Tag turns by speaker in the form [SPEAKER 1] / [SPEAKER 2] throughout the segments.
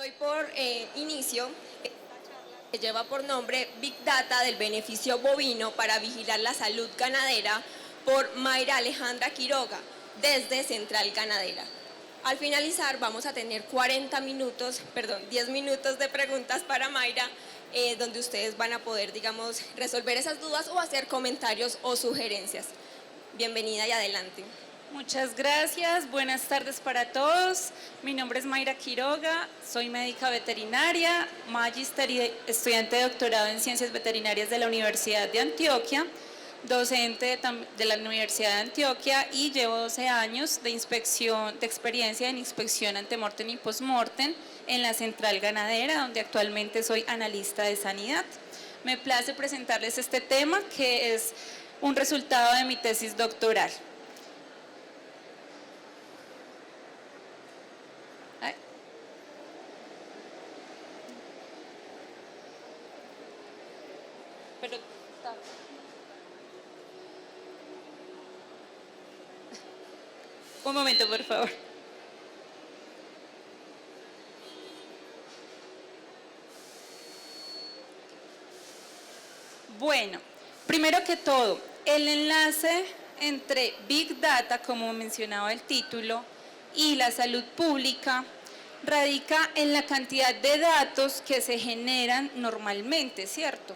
[SPEAKER 1] Doy por inicio que lleva por nombre Big Data del beneficio bovino para vigilar la salud ganadera por Mayra Alejandra Quiroga desde Central Ganadera. Al finalizar vamos a tener 10 minutos de preguntas para Mayra, donde ustedes van a poder, digamos, resolver esas dudas o hacer comentarios o sugerencias. Bienvenida y adelante.
[SPEAKER 2] Muchas gracias, buenas tardes para todos. Mi nombre es Mayra Quiroga, soy médica veterinaria, magíster y estudiante de doctorado en Ciencias Veterinarias de la Universidad de Antioquia, docente de la Universidad de Antioquia y llevo 12 años de experiencia en inspección antemortem y postmortem en la Central Ganadera, donde actualmente soy analista de sanidad. Me place presentarles este tema que es un resultado de mi tesis doctoral. Pero un momento, por favor. Bueno, primero que todo, el enlace entre Big Data, como mencionaba el título, y la salud pública radica en la cantidad de datos que se generan normalmente, ¿cierto?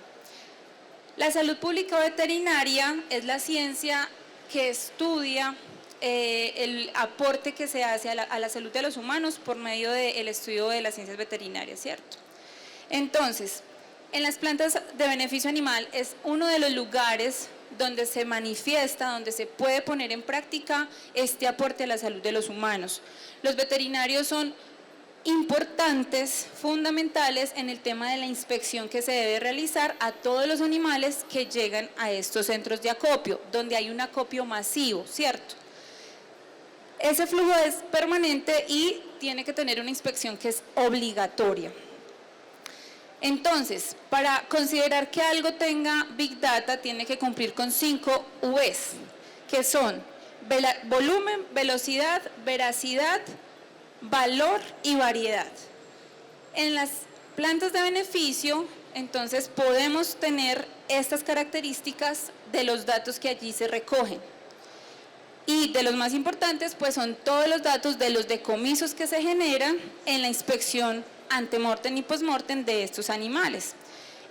[SPEAKER 2] La salud pública veterinaria es la ciencia que estudia el aporte que se hace a la salud de los humanos por medio del estudio de las ciencias veterinarias, ¿cierto? Entonces, en las plantas de beneficio animal es uno de los lugares donde se manifiesta, donde se puede poner en práctica este aporte a la salud de los humanos. Los veterinarios son importantes, fundamentales en el tema de la inspección que se debe realizar a todos los animales que llegan a estos centros de acopio, donde hay un acopio masivo, ¿cierto? Ese flujo es permanente y tiene que tener una inspección que es obligatoria. Entonces, para considerar que algo tenga Big Data, tiene que cumplir con 5 V's, que son volumen, velocidad, veracidad, valor y variedad. En las plantas de beneficio, entonces, podemos tener estas características de los datos que allí se recogen. Y de los más importantes, pues son todos los datos de los decomisos que se generan en la inspección antemortem y postmortem de estos animales.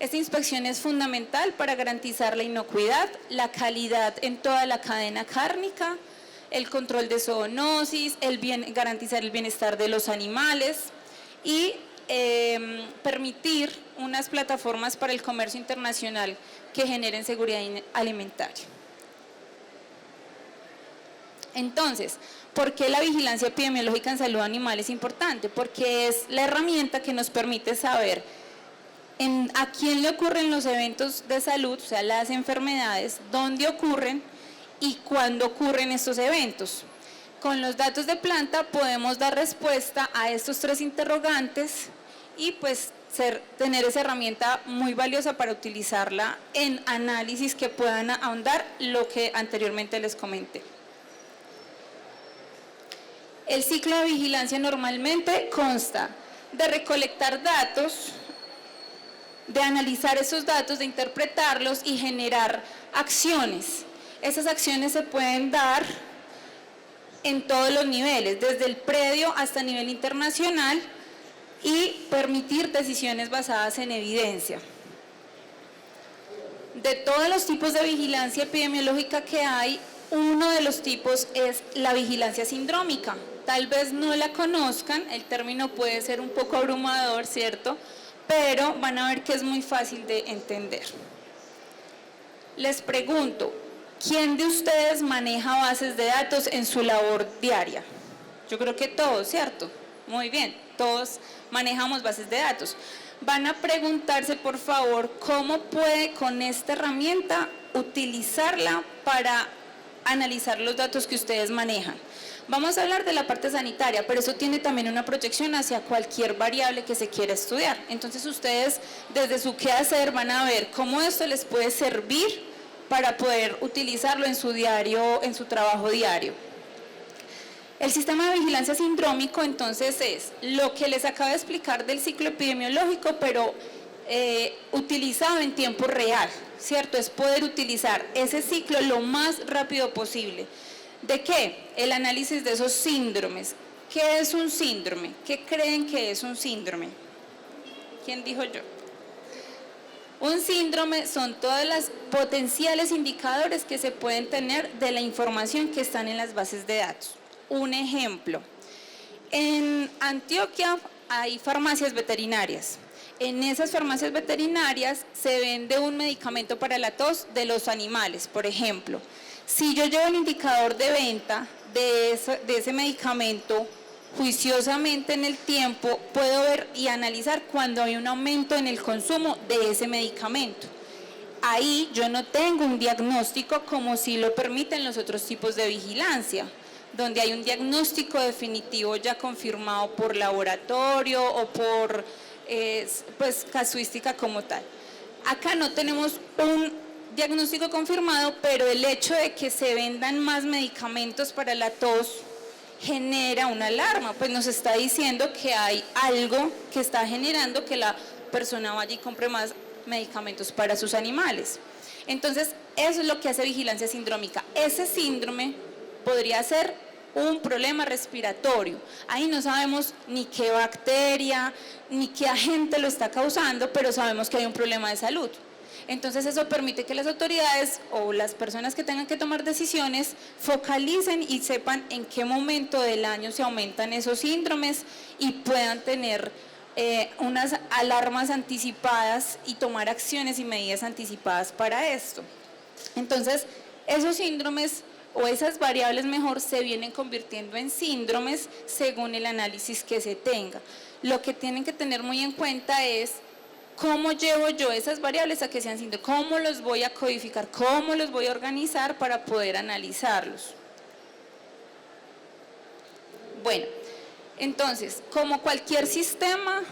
[SPEAKER 2] Esta inspección es fundamental para garantizar la inocuidad, la calidad en toda la cadena cárnica, el control de zoonosis, garantizar el bienestar de los animales y permitir unas plataformas para el comercio internacional que generen seguridad alimentaria. Entonces, ¿por qué la vigilancia epidemiológica en salud animal es importante? Porque es la herramienta que nos permite saber a quién le ocurren los eventos de salud, o sea, las enfermedades, dónde ocurren y cuándo ocurren estos eventos. Con los datos de planta podemos dar respuesta a estos 3 interrogantes y pues tener esa herramienta muy valiosa para utilizarla en análisis que puedan ahondar lo que anteriormente les comenté. El ciclo de vigilancia normalmente consta de recolectar datos, de analizar esos datos, de interpretarlos y generar acciones. Esas acciones se pueden dar en todos los niveles, desde el predio hasta nivel internacional y permitir decisiones basadas en evidencia. De todos los tipos de vigilancia epidemiológica que hay, uno de los tipos es la vigilancia sindrómica. Tal vez no la conozcan, el término puede ser un poco abrumador, ¿cierto? Pero van a ver que es muy fácil de entender. Les pregunto, ¿quién de ustedes maneja bases de datos en su labor diaria? Yo creo que todos, ¿cierto? Muy bien, todos manejamos bases de datos. Van a preguntarse, por favor, ¿cómo puede con esta herramienta utilizarla para analizar los datos que ustedes manejan? Vamos a hablar de la parte sanitaria, pero eso tiene también una proyección hacia cualquier variable que se quiera estudiar. Entonces ustedes desde su quehacer van a ver cómo esto les puede servir para poder utilizarlo en su diario, en su trabajo diario. El sistema de vigilancia sindrómico entonces es lo que les acabo de explicar del ciclo epidemiológico, pero utilizado en tiempo real, ¿cierto? Es poder utilizar ese ciclo lo más rápido posible. ¿De qué? El análisis de esos síndromes. ¿Qué es un síndrome? ¿Qué creen que es un síndrome? ¿Quién dijo yo? Un síndrome son todos los potenciales indicadores que se pueden tener de la información que están en las bases de datos. Un ejemplo, en Antioquia hay farmacias veterinarias. En esas farmacias veterinarias se vende un medicamento para la tos de los animales, por ejemplo. Si yo llevo el indicador de venta de ese medicamento juiciosamente en el tiempo, puedo ver y analizar cuando hay un aumento en el consumo de ese medicamento. Ahí yo no tengo un diagnóstico como si lo permiten los otros tipos de vigilancia, donde hay un diagnóstico definitivo ya confirmado por laboratorio o por pues casuística como tal. Acá no tenemos un diagnóstico confirmado, pero el hecho de que se vendan más medicamentos para la tos genera una alarma, pues nos está diciendo que hay algo que está generando que la persona vaya y compre más medicamentos para sus animales. Entonces, eso es lo que hace vigilancia sindrómica. Ese síndrome podría ser un problema respiratorio. Ahí no sabemos ni qué bacteria, ni qué agente lo está causando, pero sabemos que hay un problema de salud. Entonces eso permite que las autoridades o las personas que tengan que tomar decisiones focalicen y sepan en qué momento del año se aumentan esos síndromes y puedan tener unas alarmas anticipadas y tomar acciones y medidas anticipadas para esto. Entonces, esos síndromes o esas variables mejor se vienen convirtiendo en síndromes según el análisis que se tenga. Lo que tienen que tener muy en cuenta es cómo llevo yo esas variables a que sean síndromes, cómo los voy a codificar, cómo los voy a organizar para poder analizarlos. Bueno, entonces, como cualquier sistema,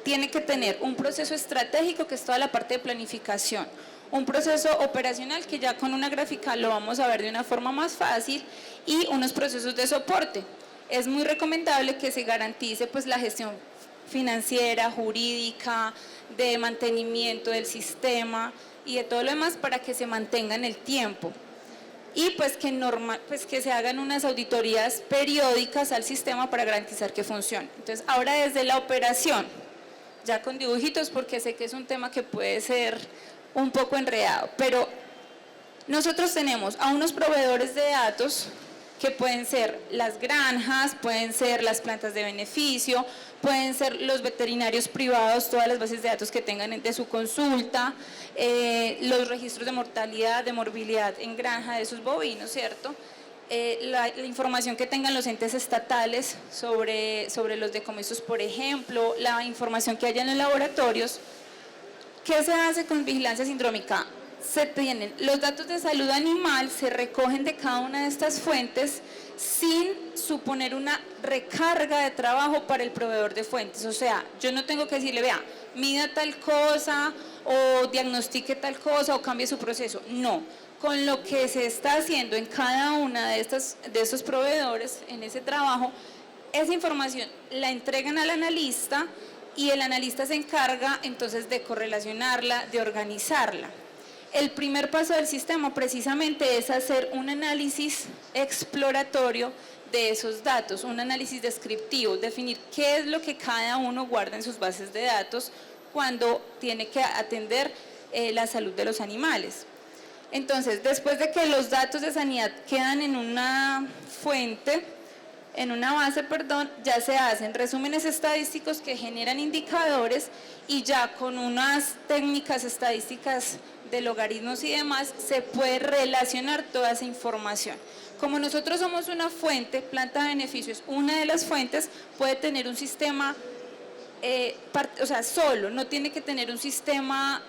[SPEAKER 2] tiene que tener un proceso estratégico que es toda la parte de planificación, un proceso operacional que ya con una gráfica lo vamos a ver de una forma más fácil y unos procesos de soporte. Es muy recomendable que se garantice pues la gestión financiera, jurídica, de mantenimiento del sistema y de todo lo demás para que se mantenga en el tiempo. Y pues que se hagan unas auditorías periódicas al sistema para garantizar que funcione. Entonces, ahora desde la operación, ya con dibujitos porque sé que es un tema que puede ser un poco enredado, pero nosotros tenemos a unos proveedores de datos que pueden ser las granjas, pueden ser las plantas de beneficio, pueden ser los veterinarios privados, todas las bases de datos que tengan de su consulta, los registros de mortalidad, de morbilidad en granja de sus bovinos, ¿cierto? La información que tengan los entes estatales sobre los decomisos, por ejemplo, la información que haya en los laboratorios. ¿Qué se hace con vigilancia sindrómica? Se tienen los datos de salud animal, se recogen de cada una de estas fuentes sin suponer una recarga de trabajo para el proveedor de fuentes. O sea, yo no tengo que decirle, vea, mida tal cosa o diagnostique tal cosa o cambie su proceso. No, con lo que se está haciendo en cada una de estos proveedores, en ese trabajo, esa información la entregan al analista y el analista se encarga entonces de correlacionarla, de organizarla. El primer paso del sistema precisamente es hacer un análisis exploratorio de esos datos, un análisis descriptivo, definir qué es lo que cada uno guarda en sus bases de datos cuando tiene que atender la salud de los animales. Entonces, después de que los datos de sanidad quedan en una fuente, en una base, perdón, ya se hacen resúmenes estadísticos que generan indicadores y ya con unas técnicas estadísticas de logaritmos y demás se puede relacionar toda esa información. Como nosotros somos una fuente, planta de beneficios, una de las fuentes puede tener un sistema, o sea, solo, no tiene que tener un sistema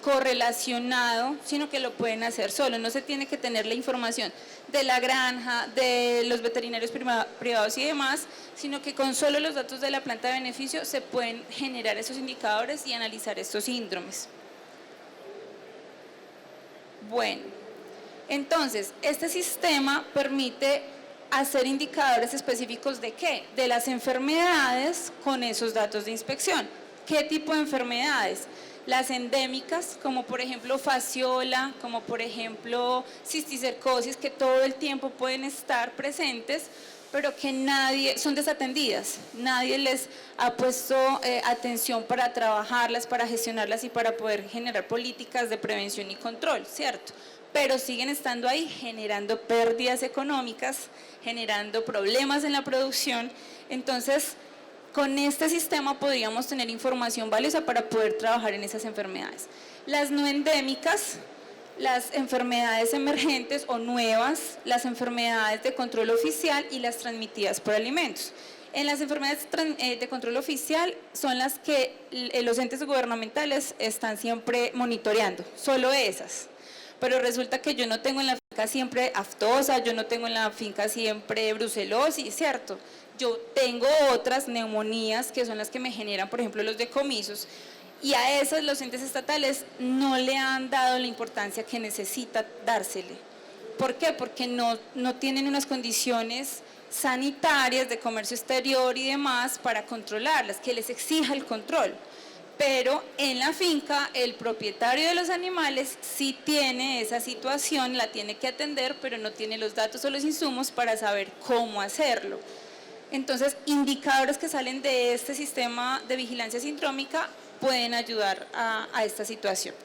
[SPEAKER 2] correlacionado, sino que lo pueden hacer solo. No se tiene que tener la información de la granja, de los veterinarios privados y demás, sino que con solo los datos de la planta de beneficio se pueden generar esos indicadores y analizar estos síndromes. Bueno, Entonces, este sistema permite hacer indicadores específicos ¿de qué? De las enfermedades con esos datos de inspección. ¿Qué tipo de enfermedades? Las endémicas, como por ejemplo fasciola, como por ejemplo cisticercosis, que todo el tiempo pueden estar presentes, pero que son desatendidas. Nadie les ha puesto atención para trabajarlas, para gestionarlas y para poder generar políticas de prevención y control, ¿cierto? Pero siguen estando ahí generando pérdidas económicas, generando problemas en la producción. Entonces, con este sistema podríamos tener información valiosa para poder trabajar en esas enfermedades. Las no endémicas, las enfermedades emergentes o nuevas, las enfermedades de control oficial y las transmitidas por alimentos. En las enfermedades de control oficial son las que los entes gubernamentales están siempre monitoreando, solo esas. Pero resulta que yo no tengo en la finca siempre aftosa, yo no tengo en la finca siempre brucelosis, ¿cierto? Yo tengo otras neumonías que son las que me generan, por ejemplo, los decomisos, y a esas los entes estatales no le han dado la importancia que necesita dársele. ¿Por qué? Porque no tienen unas condiciones sanitarias de comercio exterior y demás para controlarlas, que les exija el control. Pero en la finca el propietario de los animales sí tiene esa situación, la tiene que atender, pero no tiene los datos o los insumos para saber cómo hacerlo. Entonces, indicadores que salen de este sistema de vigilancia sindrómica pueden ayudar a esta situación.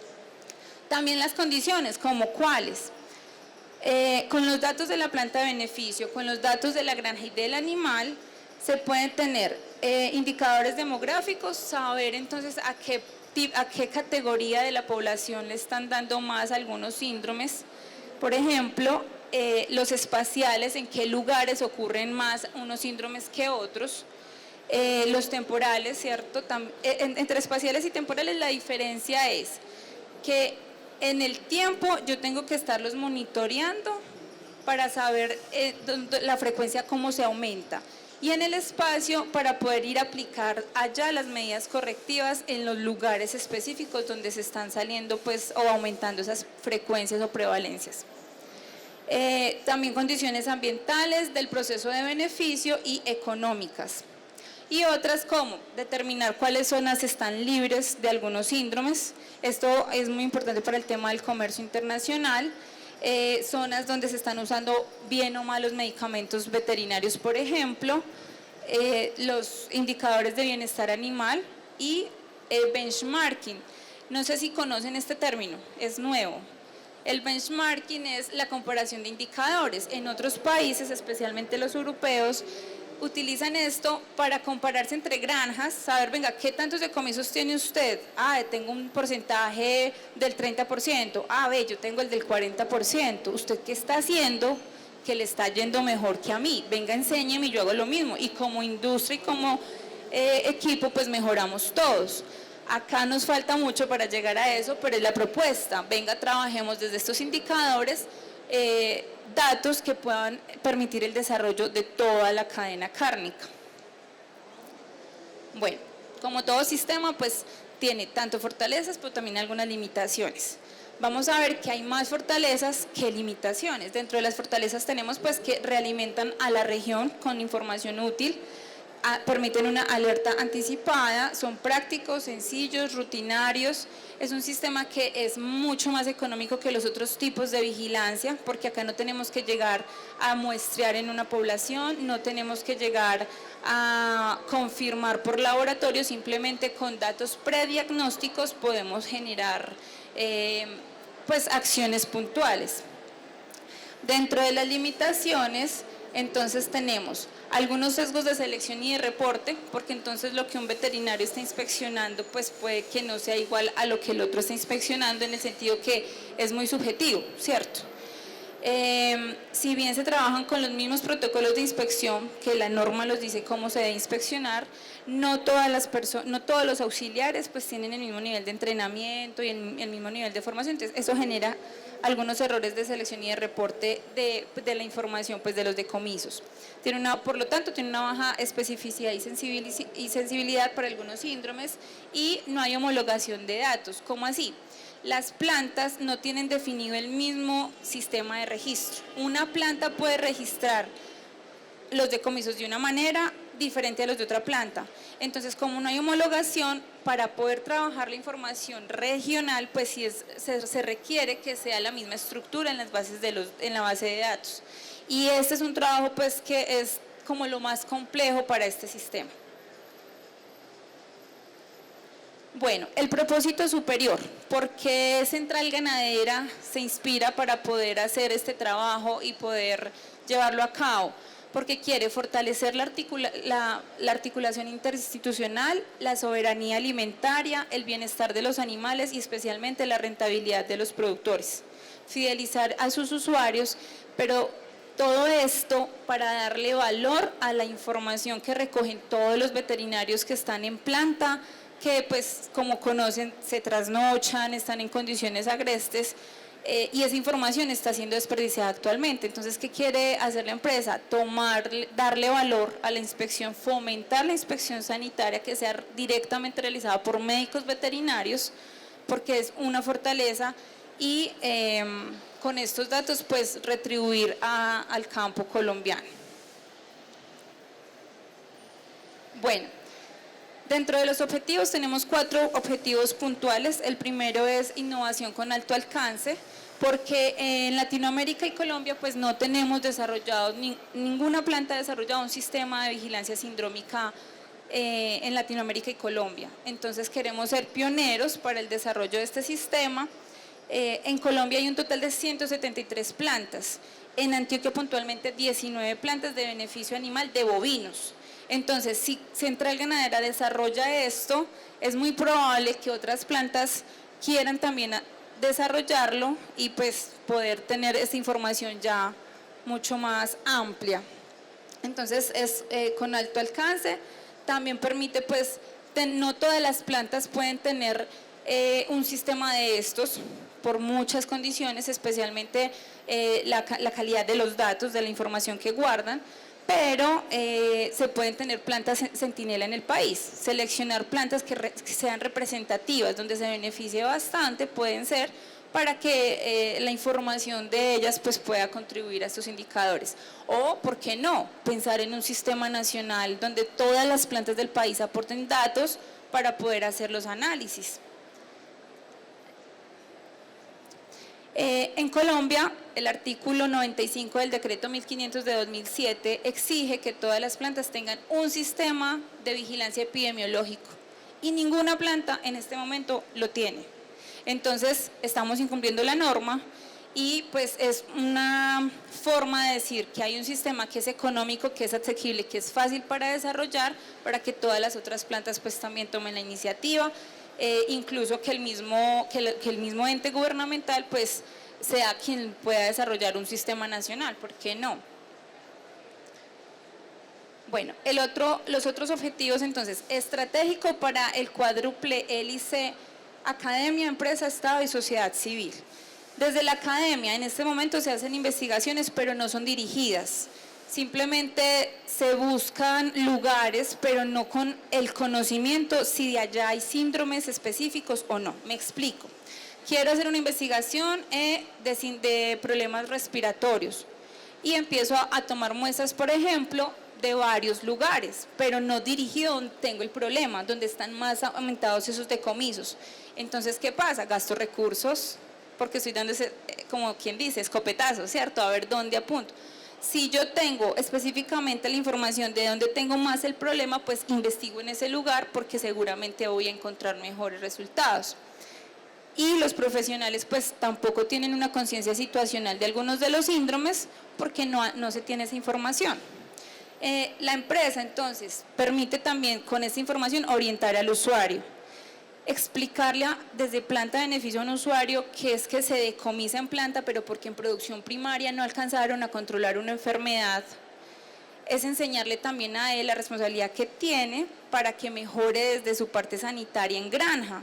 [SPEAKER 2] También las condiciones, como cuáles. Con los datos de la planta de beneficio, con los datos de la granja y del animal, se pueden tener indicadores demográficos, saber entonces a qué categoría de la población le están dando más algunos síndromes. Por ejemplo, los espaciales, en qué lugares ocurren más unos síndromes que otros. Los temporales, ¿cierto? Entre espaciales y temporales la diferencia es que en el tiempo yo tengo que estarlos monitoreando para saber la frecuencia cómo se aumenta. Y en el espacio para poder ir a aplicar allá las medidas correctivas en los lugares específicos donde se están saliendo pues o aumentando esas frecuencias o prevalencias. También condiciones ambientales, del proceso de beneficio y económicas. Y otras como determinar cuáles zonas están libres de algunos síndromes. Esto es muy importante para el tema del comercio internacional. Zonas donde se están usando bien o malos medicamentos veterinarios, por ejemplo, los indicadores de bienestar animal y benchmarking. No sé si conocen este término, es nuevo. El benchmarking es la comparación de indicadores. En otros países, especialmente los europeos, utilizan esto para compararse entre granjas, saber, venga, ¿qué tantos decomisos tiene usted? Ah, tengo un porcentaje del 30%, ve, yo tengo el del 40%, ¿usted qué está haciendo que le está yendo mejor que a mí? Venga, enséñeme y yo hago lo mismo, y como industria y como equipo, pues mejoramos todos. Acá nos falta mucho para llegar a eso, pero es la propuesta, venga, trabajemos desde estos indicadores, datos que puedan permitir el desarrollo de toda la cadena cárnica. Bueno, como todo sistema, pues tiene tanto fortalezas, pero también algunas limitaciones. Vamos a ver que hay más fortalezas que limitaciones. Dentro de las fortalezas tenemos pues que realimentan a la región con información útil, permiten una alerta anticipada, son prácticos, sencillos, rutinarios. Es un sistema que es mucho más económico que los otros tipos de vigilancia, porque acá no tenemos que llegar a muestrear en una población, no tenemos que llegar a confirmar por laboratorio, simplemente con datos prediagnósticos podemos generar pues acciones puntuales. Dentro de las limitaciones, entonces tenemos algunos sesgos de selección y de reporte, porque entonces lo que un veterinario está inspeccionando pues puede que no sea igual a lo que el otro está inspeccionando, en el sentido que es muy subjetivo, ¿cierto? Si bien se trabajan con los mismos protocolos de inspección, que la norma los dice cómo se debe inspeccionar, no todos los auxiliares pues tienen el mismo nivel de entrenamiento y el mismo nivel de formación, entonces eso genera algunos errores de selección y de reporte de la información pues de los decomisos. Por lo tanto, tiene una baja especificidad y sensibilidad para algunos síndromes y no hay homologación de datos. ¿Cómo así? las plantas no tienen definido el mismo sistema de registro. Una planta puede registrar los decomisos de una manera diferente a los de otra planta. Entonces, como no hay homologación, para poder trabajar la información regional, pues sí se requiere que sea la misma estructura en las bases en la base de datos. Y este es un trabajo pues que es como lo más complejo para este sistema. Bueno, el propósito superior. ¿Por qué Central Ganadera se inspira para poder hacer este trabajo y poder llevarlo a cabo? Porque quiere fortalecer la articulación interinstitucional, la soberanía alimentaria, el bienestar de los animales y especialmente la rentabilidad de los productores. Fidelizar a sus usuarios, pero todo esto para darle valor a la información que recogen todos los veterinarios que están en planta, que pues como conocen se trasnochan, están en condiciones agrestes y esa información está siendo desperdiciada actualmente. Entonces, ¿qué quiere hacer la empresa? Darle valor a la inspección, fomentar la inspección sanitaria que sea directamente realizada por médicos veterinarios, porque es una fortaleza y con estos datos pues retribuir al campo colombiano. Bueno, dentro de los objetivos tenemos 4 objetivos puntuales. El primero es innovación con alto alcance, porque en Latinoamérica y Colombia pues no tenemos desarrollado, ninguna planta ha desarrollado un sistema de vigilancia sindrómica en Latinoamérica y Colombia. Entonces queremos ser pioneros para el desarrollo de este sistema. En Colombia hay un total de 173 plantas, en Antioquia puntualmente 19 plantas de beneficio animal de bovinos. Entonces, si Central Ganadera desarrolla esto, es muy probable que otras plantas quieran también desarrollarlo y pues poder tener esta información ya mucho más amplia. Entonces, es con alto alcance, también permite pues, no todas las plantas pueden tener un sistema de estos por muchas condiciones, especialmente la calidad de los datos, de la información que guardan, pero se pueden tener plantas centinela en el país. Seleccionar plantas que sean representativas, donde se beneficie bastante, pueden ser, para que la información de ellas pues, pueda contribuir a estos indicadores. O, ¿por qué no?, pensar en un sistema nacional donde todas las plantas del país aporten datos para poder hacer los análisis. En Colombia, el artículo 95 del decreto 1500 de 2007 exige que todas las plantas tengan un sistema de vigilancia epidemiológico y ninguna planta en este momento lo tiene. Entonces, estamos incumpliendo la norma y pues es una forma de decir que hay un sistema que es económico, que es asequible, que es fácil para desarrollar, para que todas las otras plantas pues también tomen la iniciativa. Incluso que el mismo ente gubernamental pues sea quien pueda desarrollar un sistema nacional, ¿por qué no? Bueno, los otros objetivos entonces, estratégico para el cuádruple hélice, academia, empresa, Estado y sociedad civil. Desde la academia en este momento se hacen investigaciones pero no son dirigidas. Simplemente se buscan lugares, pero no con el conocimiento si de allá hay síndromes específicos o no. Me explico. Quiero hacer una investigación de problemas respiratorios y empiezo a tomar muestras, por ejemplo, de varios lugares, pero no dirigido donde tengo el problema, donde están más aumentados esos decomisos. Entonces, ¿qué pasa? Gasto recursos, porque estoy dando ese, como quien dice, escopetazo, ¿cierto? A ver dónde apunto. Si yo tengo específicamente la información de dónde tengo más el problema, pues investigo en ese lugar porque seguramente voy a encontrar mejores resultados. Y los profesionales pues tampoco tienen una conciencia situacional de algunos de los síndromes porque no se tiene esa información. La empresa entonces permite también con esta información orientar al usuario. Explicarle desde planta de beneficio a un usuario que es que se decomisa en planta, pero porque en producción primaria no alcanzaron a controlar una enfermedad. Es enseñarle también a él la responsabilidad que tiene para que mejore desde su parte sanitaria en granja.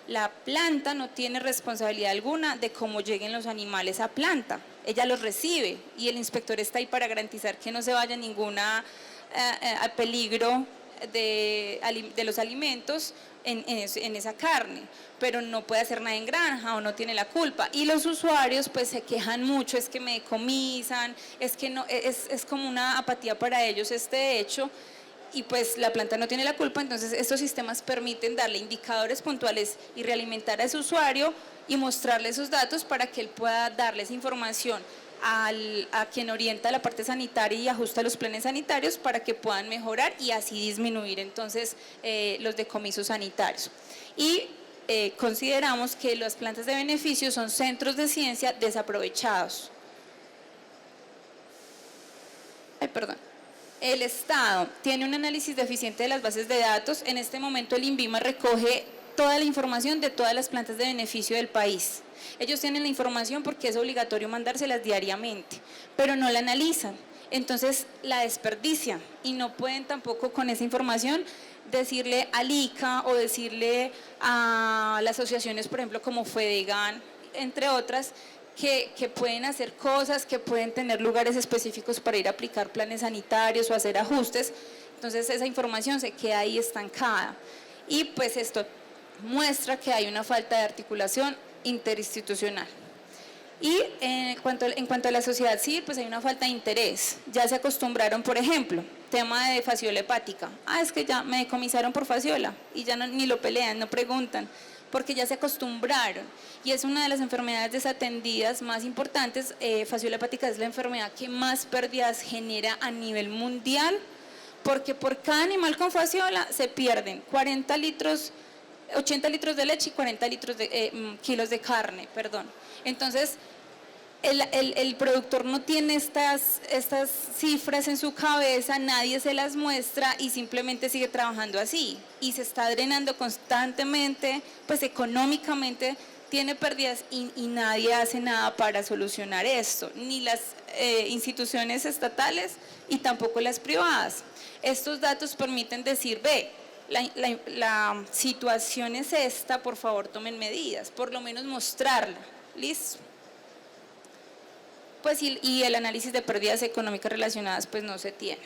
[SPEAKER 2] La planta no tiene responsabilidad alguna de cómo lleguen los animales a planta. Ella los recibe y el inspector está ahí para garantizar que no se vaya ninguna a peligro de los alimentos en esa carne, pero no puede hacer nada en granja o no tiene la culpa. Y los usuarios pues se quejan mucho, es que me decomisan, es que no, es como una apatía para ellos este hecho, y pues la planta no tiene la culpa. Entonces estos sistemas permiten darle indicadores puntuales y realimentar a ese usuario y mostrarle esos datos para que él pueda darles información a quien orienta la parte sanitaria y ajusta los planes sanitarios para que puedan mejorar y así disminuir entonces los decomisos sanitarios. Y consideramos que las plantas de beneficio son centros de ciencia desaprovechados. El Estado tiene un análisis deficiente de las bases de datos. En este momento el INVIMA recoge toda la información de todas las plantas de beneficio del país. Ellos tienen la información porque es obligatorio mandárselas diariamente, pero no la analizan, entonces la desperdician y no pueden tampoco con esa información decirle al ICA o decirle a las asociaciones, por ejemplo, como FEDEGAN, entre otras, que pueden hacer cosas, que pueden tener lugares específicos para ir a aplicar planes sanitarios o hacer ajustes. Entonces esa información se queda ahí estancada y pues esto muestra que hay una falta de articulación interinstitucional. Y en cuanto a la sociedad civil, pues hay una falta de interés. Ya se acostumbraron, por ejemplo, tema de fasciola hepática. Es que ya me decomisaron por fasciola y ya no, ni lo pelean, no preguntan, porque ya se acostumbraron. Y es una de las enfermedades desatendidas más importantes. Fasciola hepática es la enfermedad que más pérdidas genera a nivel mundial, porque por cada animal con fasciola se pierden 80 litros de leche y 40 kilos de carne, perdón. Entonces, el productor no tiene estas cifras en su cabeza, nadie se las muestra y simplemente sigue trabajando así. Y se está drenando constantemente, pues económicamente tiene pérdidas y nadie hace nada para solucionar esto, ni las instituciones estatales y tampoco las privadas. Estos datos permiten decir, la situación es esta, por favor tomen medidas, por lo menos mostrarla, ¿listo? Pues y el análisis de pérdidas económicas relacionadas pues no se tiene.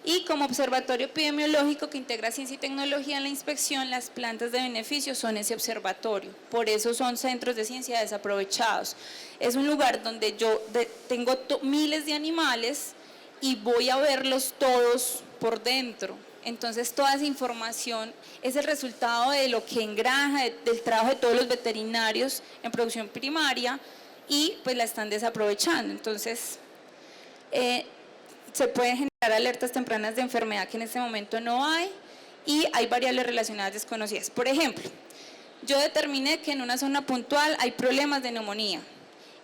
[SPEAKER 2] Y como observatorio epidemiológico que integra ciencia y tecnología en la inspección, las plantas de beneficio son ese observatorio, por eso son centros de ciencia desaprovechados. Es un lugar donde yo tengo miles de animales y voy a verlos todos por dentro. Entonces toda esa información es el resultado de lo que en granja, del trabajo de todos los veterinarios en producción primaria, y pues la están desaprovechando. Entonces se pueden generar alertas tempranas de enfermedad que en este momento no hay, y hay variables relacionadas desconocidas. Por ejemplo, yo determiné que en una zona puntual hay problemas de neumonía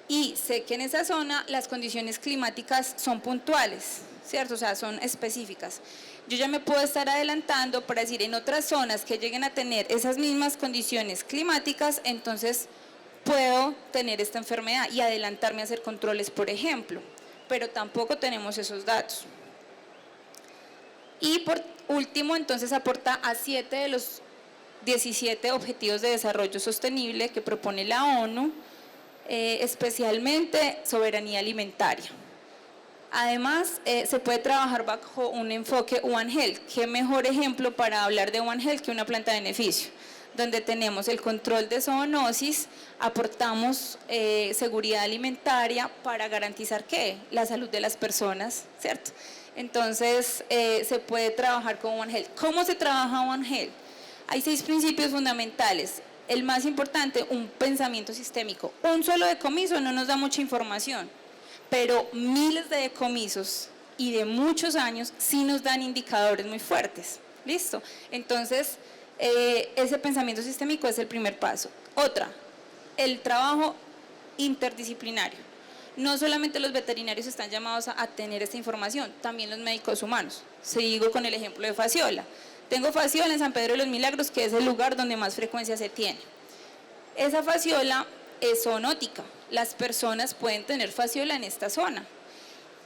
[SPEAKER 2] y sé que en esa zona las condiciones climáticas son puntuales, ¿cierto? O sea, son específicas. Yo ya me puedo estar adelantando para decir en otras zonas que lleguen a tener esas mismas condiciones climáticas, entonces puedo tener esta enfermedad y adelantarme a hacer controles, por ejemplo, pero tampoco tenemos esos datos. Y por último, entonces aporta a 7 de los 17 Objetivos de Desarrollo Sostenible que propone la ONU, especialmente soberanía alimentaria. Además, se puede trabajar bajo un enfoque One Health. ¿Qué mejor ejemplo para hablar de One Health que una planta de beneficio? Donde tenemos el control de zoonosis, aportamos seguridad alimentaria para garantizar ¿qué? La salud de las personas, ¿cierto? Entonces, se puede trabajar con One Health. ¿Cómo se trabaja One Health? Hay 6 principios fundamentales. El más importante, un pensamiento sistémico. Un solo decomiso no nos da mucha información, pero miles de decomisos y de muchos años sí nos dan indicadores muy fuertes. ¿Listo? Entonces, ese pensamiento sistémico es el primer paso. Otra, el trabajo interdisciplinario. No solamente los veterinarios están llamados a tener esta información, también los médicos humanos. Sigo con el ejemplo de fasciola. Tengo fasciola en San Pedro de los Milagros, que es el lugar donde más frecuencia se tiene. Esa fasciola es zoonótica. Las personas pueden tener fasciola en esta zona.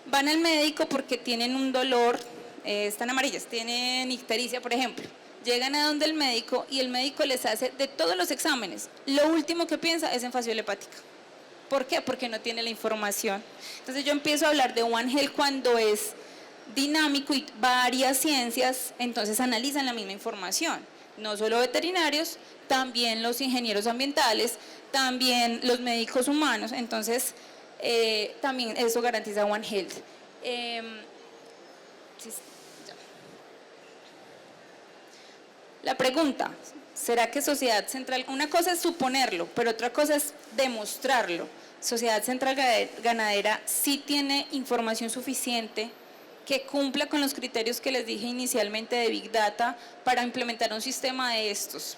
[SPEAKER 2] Van al médico porque tienen un dolor, están amarillas, tienen ictericia, por ejemplo. Llegan a donde el médico y el médico les hace de todos los exámenes. Lo último que piensa es en fasciola hepática. ¿Por qué? Porque no tiene la información. Entonces yo empiezo a hablar de One Health cuando es dinámico y varias ciencias entonces analizan la misma información, no solo veterinarios, también los ingenieros ambientales, también los médicos humanos, entonces también eso garantiza One Health. La pregunta, ¿será que Sociedad Central, una cosa es suponerlo, pero otra cosa es demostrarlo? Sociedad Central Ganadera sí tiene información suficiente que cumpla con los criterios que les dije inicialmente de Big Data para implementar un sistema de estos.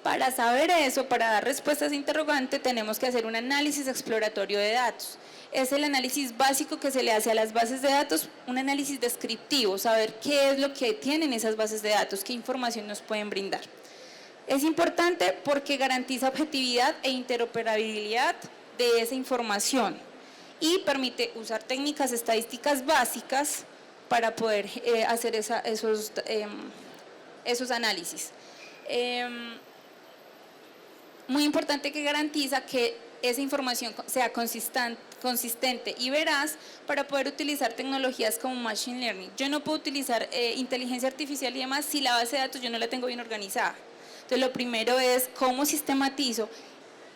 [SPEAKER 2] Para saber eso, para dar respuestas a ese interrogante, tenemos que hacer un análisis exploratorio de datos. Es el análisis básico que se le hace a las bases de datos, un análisis descriptivo, saber qué es lo que tienen esas bases de datos, qué información nos pueden brindar. Es importante porque garantiza objetividad e interoperabilidad de esa información y permite usar técnicas estadísticas básicas para poder hacer esos análisis. Muy importante que garantiza que esa información sea consistente y veraz para poder utilizar tecnologías como Machine Learning. Yo no puedo utilizar inteligencia artificial y demás si la base de datos yo no la tengo bien organizada. Entonces lo primero es cómo sistematizo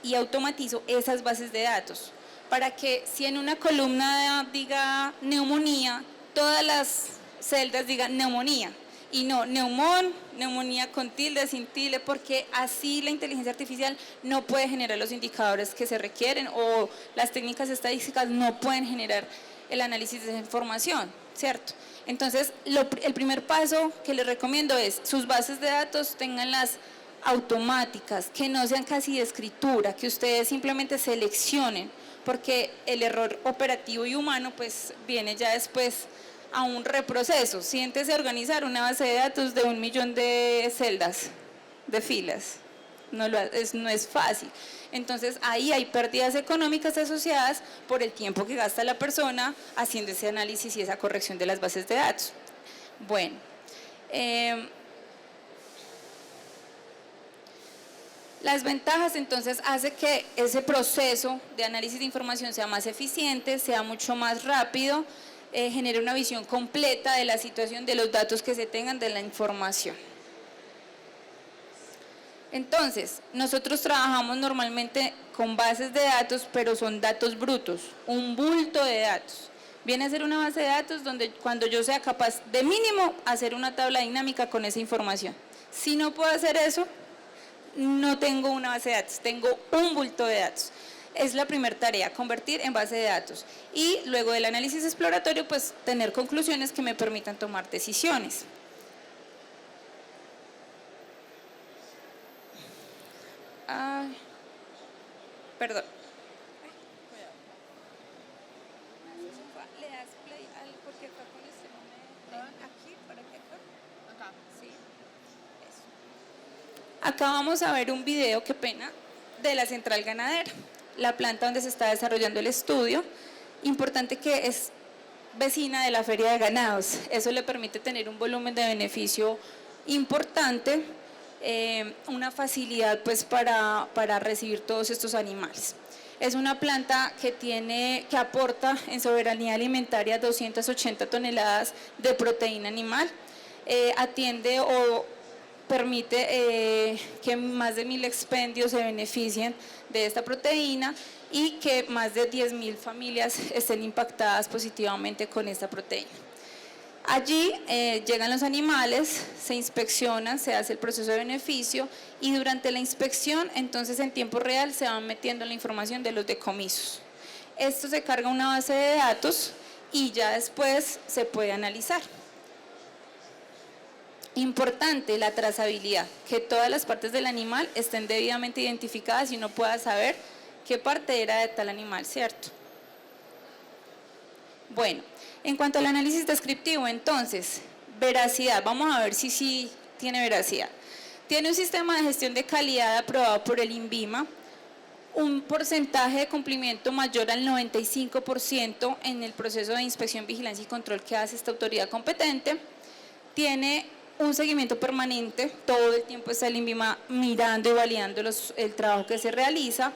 [SPEAKER 2] y automatizo esas bases de datos para que si en una columna diga neumonía, todas las celdas digan neumonía. Y no, neumonía con tilde, sin tilde, porque así la inteligencia artificial no puede generar los indicadores que se requieren o las técnicas estadísticas no pueden generar el análisis de esa información, ¿cierto? Entonces, el primer paso que les recomiendo es sus bases de datos tenganlas automáticas, que no sean casi de escritura, que ustedes simplemente seleccionen, porque el error operativo y humano pues viene ya después a un reproceso. Siéntese a organizar una base de datos de 1 millón de celdas, de filas. No es fácil. Entonces ahí hay pérdidas económicas asociadas por el tiempo que gasta la persona haciendo ese análisis y esa corrección de las bases de datos. Bueno, las ventajas entonces hace que ese proceso de análisis de información sea más eficiente, sea mucho más rápido, genere una visión completa de la situación, de los datos que se tengan, de la información. Entonces, nosotros trabajamos normalmente con bases de datos, pero son datos brutos, un bulto de datos. Viene a ser una base de datos donde cuando yo sea capaz de mínimo hacer una tabla dinámica con esa información. Si no puedo hacer eso, no tengo una base de datos, tengo un bulto de datos. Es la primera tarea, convertir en base de datos. Y luego del análisis exploratorio, pues tener conclusiones que me permitan tomar decisiones. Perdón. ¿Le das play al porque acá con este no me... aquí, para que acá? Acá. Sí. Eso. Acá vamos a ver un video, qué pena, de la central ganadera, la planta donde se está desarrollando el estudio. Importante que es vecina de la feria de ganados, eso le permite tener un volumen de beneficio importante, una facilidad pues para recibir todos estos animales. Es una planta que aporta en soberanía alimentaria 280 toneladas de proteína animal, atiende o permite que más de 1000 expendios se beneficien de esta proteína y que más de 10.000 familias estén impactadas positivamente con esta proteína. Allí llegan los animales, se inspeccionan, se hace el proceso de beneficio y durante la inspección, entonces en tiempo real se van metiendo la información de los decomisos. Esto se carga a una base de datos y ya después se puede analizar. Importante la trazabilidad, que todas las partes del animal estén debidamente identificadas y uno pueda saber qué parte era de tal animal, ¿cierto? Bueno, en cuanto al análisis descriptivo, entonces, veracidad, vamos a ver si sí tiene veracidad. Tiene un sistema de gestión de calidad aprobado por el INVIMA, un porcentaje de cumplimiento mayor al 95% en el proceso de inspección, vigilancia y control que hace esta autoridad competente, tiene un seguimiento permanente, todo el tiempo está el INVIMA mirando y validando el trabajo que se realiza,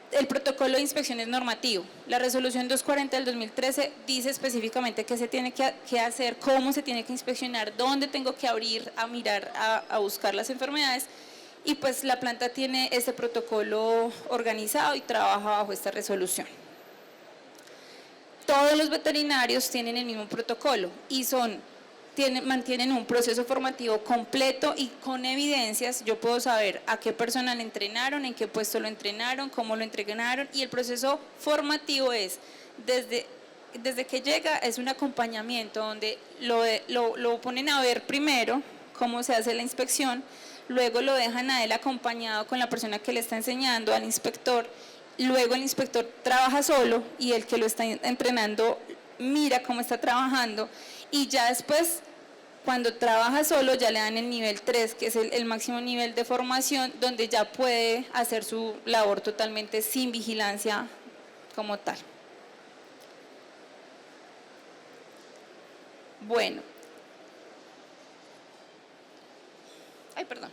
[SPEAKER 2] El protocolo de inspección es normativo. La resolución 240 del 2013 dice específicamente qué se tiene que hacer, cómo se tiene que inspeccionar, dónde tengo que abrir a mirar, a buscar las enfermedades, y pues la planta tiene este protocolo organizado y trabaja bajo esta resolución. Todos los veterinarios tienen el mismo protocolo y mantienen un proceso formativo completo y con evidencias. Yo puedo saber a qué persona le entrenaron, en qué puesto lo entrenaron, cómo lo entrenaron, y el proceso formativo es desde que llega, es un acompañamiento donde lo ponen a ver primero cómo se hace la inspección, luego lo dejan a él acompañado con la persona que le está enseñando, al inspector. Luego el inspector trabaja solo y el que lo está entrenando mira cómo está trabajando, y ya después, cuando trabaja solo, ya le dan el nivel 3, que es el máximo nivel de formación, donde ya puede hacer su labor totalmente sin vigilancia como tal. Bueno. Ay, perdón.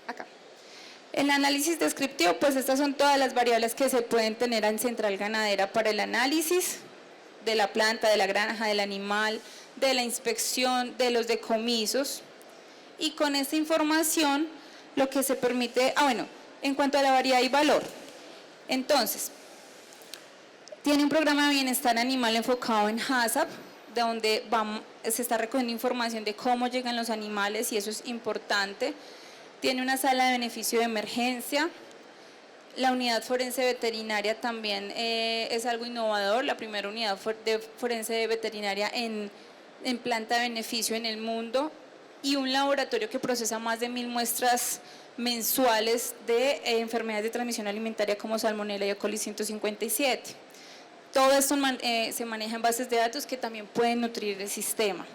[SPEAKER 2] Acá. El análisis descriptivo, pues estas son todas las variables que se pueden tener en central ganadera para el análisis de la planta, de la granja, del animal, de la inspección, de los decomisos. Y con esta información lo que se permite, en cuanto a la variedad y valor, entonces, tiene un programa de bienestar animal enfocado en HACCP, de donde se está recogiendo información de cómo llegan los animales, y eso es importante. Tiene una sala de beneficio de emergencia. La unidad forense veterinaria también es algo innovador, la primera unidad forense veterinaria en planta de beneficio en el mundo, y un laboratorio que procesa más de 1000 muestras mensuales de enfermedades de transmisión alimentaria como Salmonella y E. coli 157. Todo esto se maneja en bases de datos que también pueden nutrir el sistema.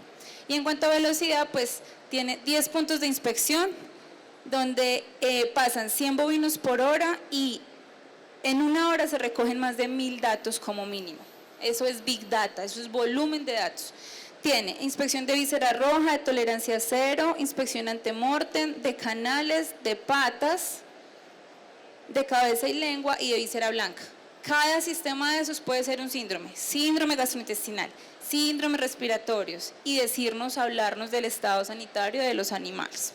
[SPEAKER 2] Y en cuanto a velocidad, pues tiene 10 puntos de inspección, donde pasan 100 bovinos por hora, y en una hora se recogen más de 1000 datos como mínimo. Eso es Big Data, eso es volumen de datos. Tiene inspección de víscera roja, de tolerancia cero, inspección antemortem, de canales, de patas, de cabeza y lengua, y de víscera blanca. Cada sistema de esos puede ser un síndrome gastrointestinal, síndromes respiratorios, y hablarnos del estado sanitario de los animales.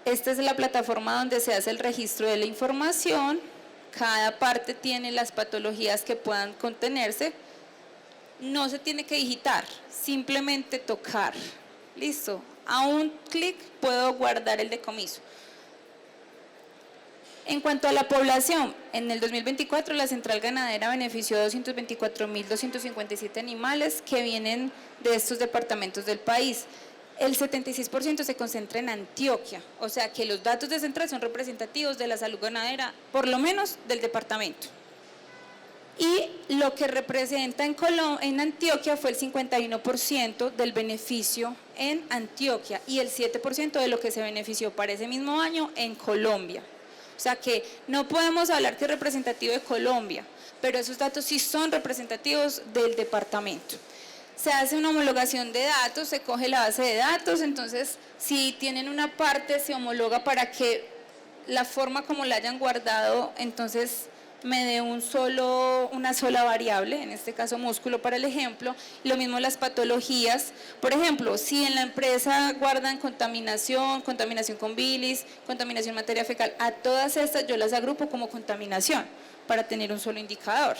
[SPEAKER 2] Esta es la plataforma donde se hace el registro de la información. Cada parte tiene las patologías que puedan contenerse. No se tiene que digitar, simplemente tocar. Listo. A un clic puedo guardar el decomiso. En cuanto a la población, en el 2024 la central ganadera benefició a 224.257 animales que vienen de estos departamentos del país. El 76% se concentra en Antioquia, o sea que los datos de central son representativos de la salud ganadera, por lo menos del departamento. Y lo que representa en Antioquia fue el 51% del beneficio en Antioquia, y el 7% de lo que se benefició para ese mismo año en Colombia. O sea que no podemos hablar que es representativo de Colombia, pero esos datos sí son representativos del departamento. Se hace una homologación de datos, se coge la base de datos, entonces si tienen una parte se homologa para que la forma como la hayan guardado, entonces me dé una sola variable, en este caso músculo para el ejemplo. Lo mismo las patologías, por ejemplo, si en la empresa guardan contaminación con bilis, contaminación materia fecal, a todas estas yo las agrupo como contaminación para tener un solo indicador.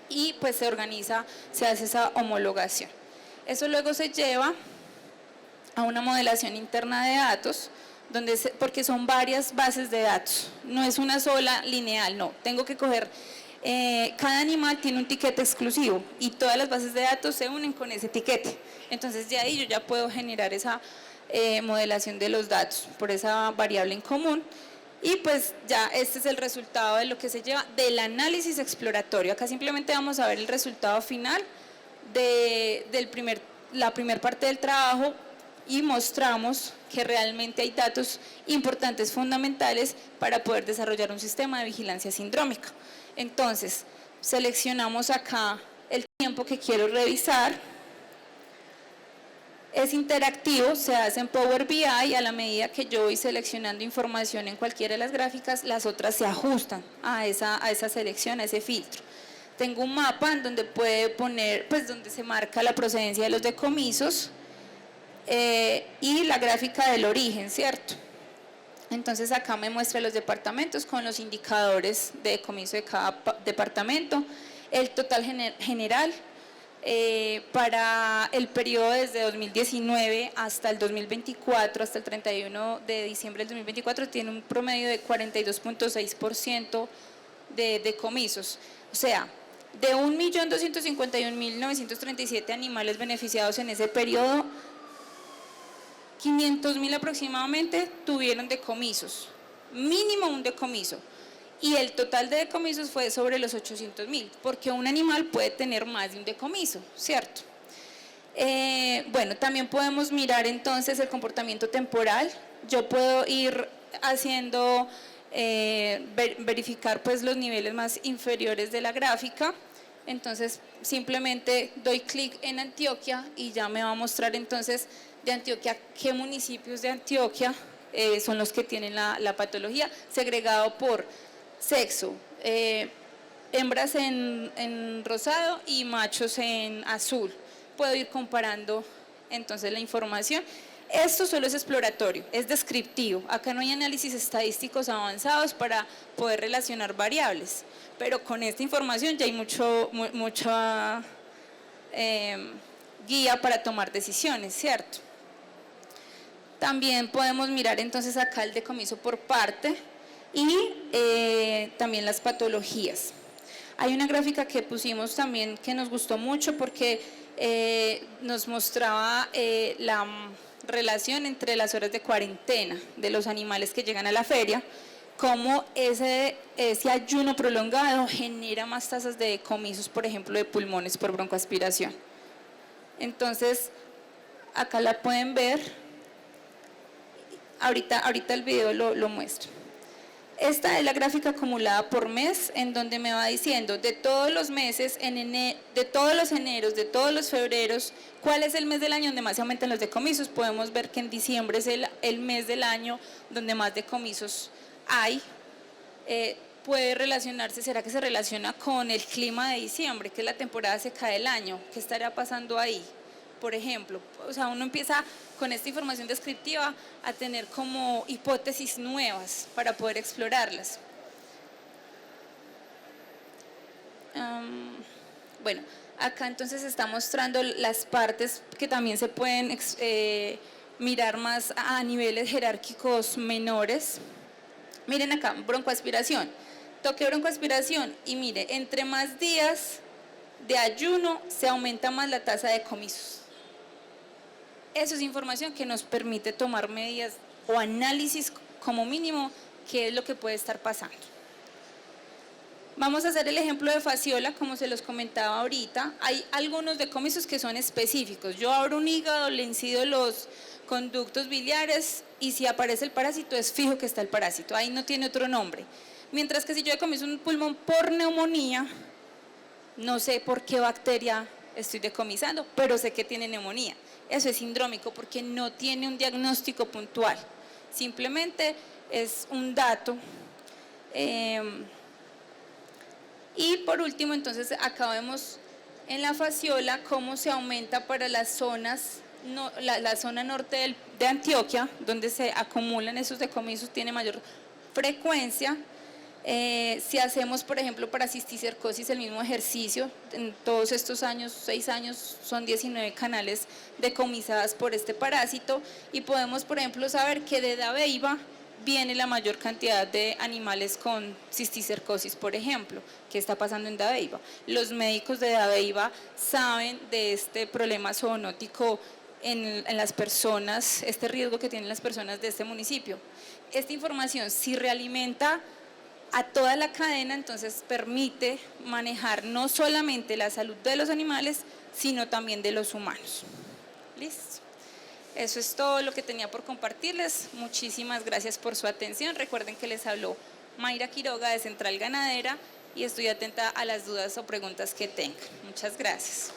[SPEAKER 2] Y pues se hace esa homologación. Eso luego se lleva a una modelación interna de datos, porque son varias bases de datos, no es una sola lineal, no, tengo que coger, cada animal tiene un tiquete exclusivo y todas las bases de datos se unen con ese tiquete, entonces de ahí yo ya puedo generar esa modelación de los datos por esa variable en común. Y pues ya este es el resultado de lo que se lleva del análisis exploratorio. Acá simplemente vamos a ver el resultado final de la primera parte del trabajo, y mostramos que realmente hay datos importantes, fundamentales, para poder desarrollar un sistema de vigilancia sindrómica. Entonces, seleccionamos acá el tiempo que quiero revisar. Es interactivo, se hace en Power BI, a la medida que yo voy seleccionando información en cualquiera de las gráficas, las otras se ajustan a esa selección, a ese filtro. Tengo un mapa en donde puede poner, pues donde se marca la procedencia de los decomisos y la gráfica del origen, ¿cierto? Entonces acá me muestra los departamentos con los indicadores de decomiso de cada departamento, el total general para el periodo desde 2019 hasta el 2024, hasta el 31 de diciembre del 2024, tiene un promedio de 42.6% de decomisos. O sea, de 1.251.937 animales beneficiados en ese periodo, 500.000 aproximadamente tuvieron decomisos, mínimo un decomiso, y el total de decomisos fue sobre los 800.000, porque un animal puede tener más de un decomiso, ¿cierto? Bueno, también podemos mirar entonces el comportamiento temporal. Yo puedo ir haciendo, verificar pues los niveles más inferiores de la gráfica. Entonces simplemente doy clic en Antioquia y ya me va a mostrar entonces de Antioquia qué municipios de Antioquia son los que tienen la patología, segregado por sexo, hembras en rosado y machos en azul. Puedo ir comparando entonces la información. Esto solo es exploratorio, es descriptivo. Acá no hay análisis estadísticos avanzados para poder relacionar variables, pero con esta información ya hay mucha guía para tomar decisiones, ¿cierto? También podemos mirar entonces acá el decomiso por parte y también las patologías. Hay una gráfica que pusimos también que nos gustó mucho porque nos mostraba la relación entre las horas de cuarentena de los animales que llegan a la feria, cómo ese ayuno prolongado genera más tasas de decomisos, por ejemplo, de pulmones por broncoaspiración. Entonces, acá la pueden ver, ahorita el video lo muestro. Esta es la gráfica acumulada por mes, en donde me va diciendo de todos los meses, de todos los eneros, de todos los febreros, cuál es el mes del año donde más se aumentan los decomisos. Podemos ver que en diciembre es el mes del año donde más decomisos hay. Puede relacionarse, ¿será que se relaciona con el clima de diciembre, que es la temporada seca del año? ¿Qué estaría pasando ahí? Por ejemplo, o sea, uno empieza con esta información descriptiva a tener como hipótesis nuevas para poder explorarlas. Bueno, acá entonces está mostrando las partes que también se pueden mirar más a niveles jerárquicos menores. Miren acá, broncoaspiración. Toque broncoaspiración y mire, entre más días de ayuno se aumenta más la tasa de decomisos. Eso es información que nos permite tomar medidas o análisis como mínimo qué es lo que puede estar pasando. Vamos a hacer el ejemplo de fasciola, como se los comentaba ahorita. Hay algunos decomisos que son específicos. Yo abro un hígado, le incido los conductos biliares y si aparece el parásito es fijo que está el parásito, ahí no tiene otro nombre. Mientras que si yo decomiso un pulmón por neumonía, no sé por qué bacteria estoy decomisando, pero sé que tiene neumonía. Eso es sindrómico porque no tiene un diagnóstico puntual, simplemente es un dato. Y por último, entonces acá vemos en la fasciola cómo se aumenta para las zonas, la zona norte de Antioquia, donde se acumulan esos decomisos, tiene mayor frecuencia. Si hacemos, por ejemplo, para cisticercosis el mismo ejercicio, en todos estos años, 6 años, son 19 canales decomisadas por este parásito y podemos, por ejemplo, saber que de Dabeiba viene la mayor cantidad de animales con cisticercosis, por ejemplo, que está pasando en Dabeiba. Los médicos de Dabeiba saben de este problema zoonótico en las personas, este riesgo que tienen las personas de este municipio. Esta información, si realimenta a toda la cadena, entonces permite manejar no solamente la salud de los animales, sino también de los humanos. ¿Listo? Eso es todo lo que tenía por compartirles. Muchísimas gracias por su atención. Recuerden que les habló Mayra Quiroga de Central Ganadera y estoy atenta a las dudas o preguntas que tengan. Muchas gracias.